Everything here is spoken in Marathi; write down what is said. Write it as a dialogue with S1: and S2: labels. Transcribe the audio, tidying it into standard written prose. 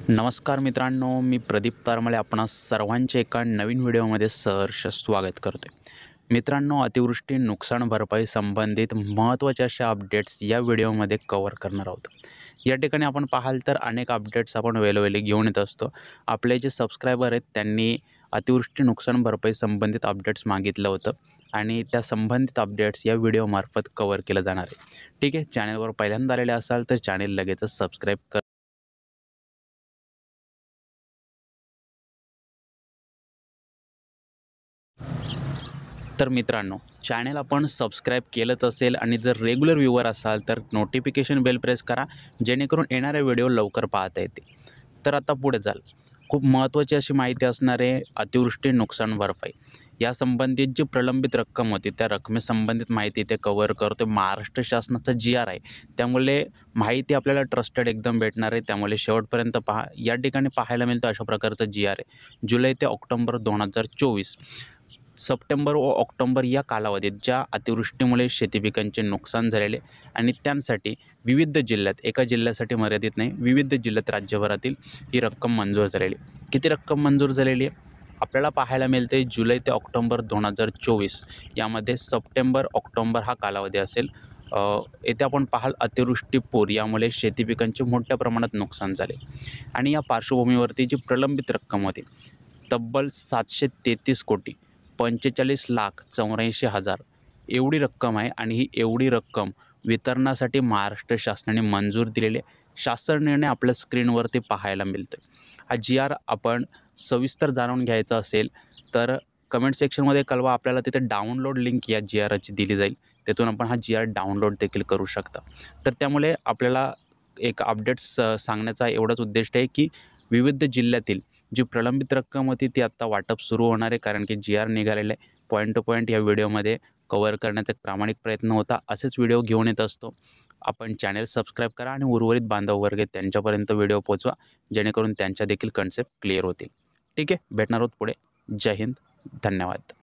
S1: नमस्कार मित्रांनो, मी प्रदीप तारमळे आपणा सर्वांचे एका नवीन व्हिडिओमध्ये सहर्ष स्वागत करतो. मित्रांनो, अतिवृष्टी नुकसान भरपाई संबंधित महत्त्वाच्या अशा अपडेट्स या व्हिडिओमध्ये कव्हर करणार आहोत. या ठिकाणी आपण पाहाल तर अनेक अपडेट्स आपण वेळोवेळी घेऊन येत असतो. आपले जे सबस्क्रायबर आहेत त्यांनी अतिवृष्टी नुकसान भरपाई संबंधित अपडेट्स मागितलं होतं आणि त्या संबंधित अपडेट्स या व्हिडिओमार्फत कव्हर केलं जाणार आहे. ठीक आहे, चॅनलवर पहिल्यांदा आलेले असाल तर चॅनल लगेचच सबस्क्राईब कर. तर मित्रांनो, चॅनल आपण सबस्क्राईब केलंच असेल आणि जर रेग्युलर व्ह्यूवर असाल तर नोटिफिकेशन बेल प्रेस करा, जेणेकरून येणारे व्हिडिओ लवकर पाहता येतील. तर आता पुढे चाल, खूप महत्त्वाची अशी माहिती असणार आहे अतिवृष्टी नुकसान भरपाई या संबंधित जी प्रलंबित रक्कम होती त्या रकमेसंबंधित माहिती ते कव्हर करतो. महाराष्ट्र शासनाचा GR आहे, त्यामुळे माहिती आपल्याला ट्रस्टेड एकदम भेटणार आहे, त्यामुळे शेवटपर्यंत पहा. या ठिकाणी पाहायला मिळतं अशा प्रकारचं GR आहे. जुलै ते ऑक्टोबर 2024, सप्टेंबर व ऑक्टोबर या कालावधीत ज्या अतिवृष्टीमुळे शेती पिकांचे नुकसान झालेले आणि त्यांसाठी विविध जिल्ह्यात, एका जिल्ह्यासाठी मर्यादित नाही, विविध जिल्ह्यात राज्यभरातील ही रक्कम मंजूर झालेली. किती रक्कम मंजूर झालेली आहे आपल्याला पाहायला मिळते. जुलै ते ऑक्टोबर 2024 यामध्ये सप्टेंबर ऑक्टोबर हा कालावधी असेल. येथे आपण पाहाल अतिवृष्टी पूर यामुळे शेती पिकांचे मोठ्या प्रमाणात नुकसान झाले आणि या पार्श्वभूमीवरती जी प्रलंबित रक्कम होती तब्बल 733 कोटी 45,84,000 एवढी रक्कम आहे आणि ही एवढी रक्कम वितरणासाठी महाराष्ट्र शासनाने मंजूर दिलेले शासन निर्णय आपल्या स्क्रीनवरती पाहायला मिळतो. हा GR आपण सविस्तर जाणून घ्यायचा असेल तर कमेंट सेक्शनमध्ये कळवा, आपल्याला तिथे डाउनलोड लिंक या GRची दिली जाईल, तिथून आपण हा GR डाउनलोड देखील करू शकता. तर त्यामुळे आपल्याला एक अपडेट्स सांगण्याचा एवढाच उद्दिष्ट आहे की विविध जिल्ह्यातील जी प्रलंबित रक्कम होती ती आत्ता वाटप सुरू होणार आहे, कारण की GR निघालेलं आहे. पॉईंट टू पॉईंट या व्हिडिओमध्ये कव्हर करण्याचा एक प्रामाणिक प्रयत्न होता. असेच व्हिडिओ घेऊन येत असतो. आपण चॅनल सबस्क्राईब करा आणि उर्वरित बांधव वर्ग त्यांच्यापर्यंत व्हिडिओ पोहोचवा, जेणेकरून त्यांच्या देखील कन्सेप्ट क्लिअर होतील. ठीक आहे, भेटणार आहोत पुढे. जय हिंद, धन्यवाद.